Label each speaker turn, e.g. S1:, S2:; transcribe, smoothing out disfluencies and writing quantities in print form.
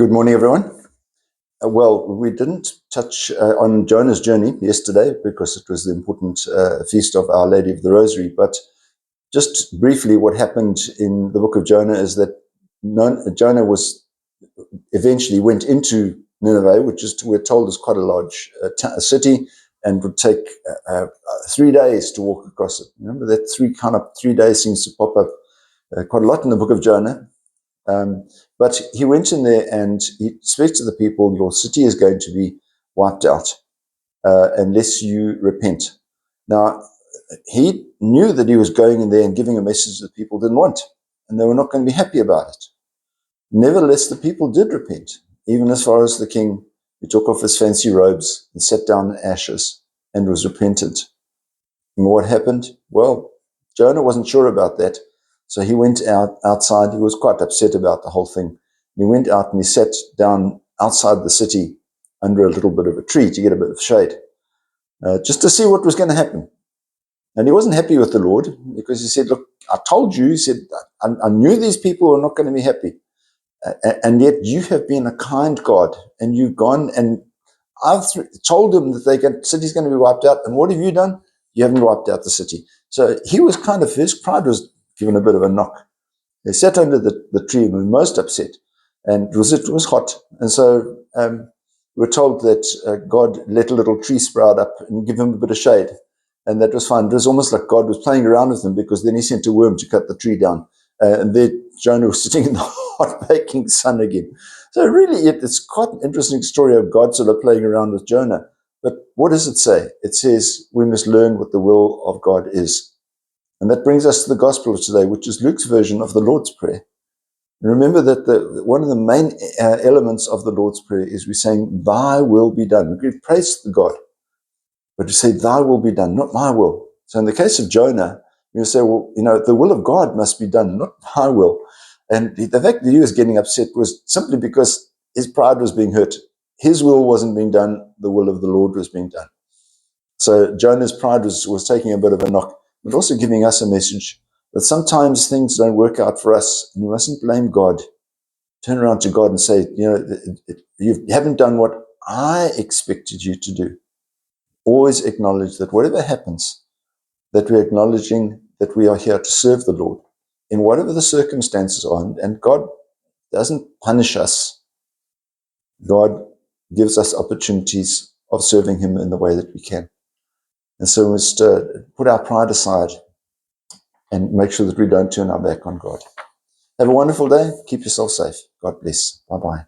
S1: Good morning, everyone. Well, we didn't touch on Jonah's journey yesterday because it was the important feast of Our Lady of the Rosary. But just briefly, what happened in the book of Jonah is that Jonah was eventually went into Nineveh, which is, we're told, is quite a large city, and would take 3 days to walk across it. Remember that 3 days seems to pop up quite a lot in the book of Jonah. But he went in there and he speaks to the people, your city is going to be wiped out unless you repent. Now, he knew that he was going in there and giving a message that people didn't want, and they were not going to be happy about it. Nevertheless, the people did repent, even as far as the king, who took off his fancy robes and sat down in ashes and was repentant. And what happened? Well, Jonah wasn't sure about that. So he went outside. He was quite upset about the whole thing. He went out and he sat down outside the city under a little bit of a tree to get a bit of shade, just to see what was going to happen. And he wasn't happy with the Lord because he said, look, I told you, he said, I knew these people were not going to be happy. And yet you have been a kind God, and you've gone and I've told them that the city's going to be wiped out. And what have you done? You haven't wiped out the city. So he was his pride was given a bit of a knock. They sat under the tree and were most upset. And it was hot. And so we're told that God let a little tree sprout up and give him a bit of shade. And that was fine. It was almost like God was playing around with them, because then he sent a worm to cut the tree down. And there Jonah was sitting in the hot baking sun again. So really, it's quite an interesting story of God sort of playing around with Jonah. But what does it say? It says we must learn what the will of God is. And that brings us to the gospel of today, which is Luke's version of the Lord's Prayer. And remember that one of the main elements of the Lord's Prayer is we're saying, thy will be done. We give praise to God, but we say, thy will be done, not my will. So in the case of Jonah, we say, well, the will of God must be done, not my will. And the fact that he was getting upset was simply because his pride was being hurt. His will wasn't being done, the will of the Lord was being done. So Jonah's pride was taking a bit of a knock, but also giving us a message that sometimes things don't work out for us, and we mustn't blame God. Turn around to God and say, you haven't done what I expected you to do. Always acknowledge that whatever happens, that we're acknowledging that we are here to serve the Lord in whatever the circumstances are. And God doesn't punish us. God gives us opportunities of serving him in the way that we can. And so we must put our pride aside and make sure that we don't turn our back on God. Have a wonderful day. Keep yourself safe. God bless. Bye-bye.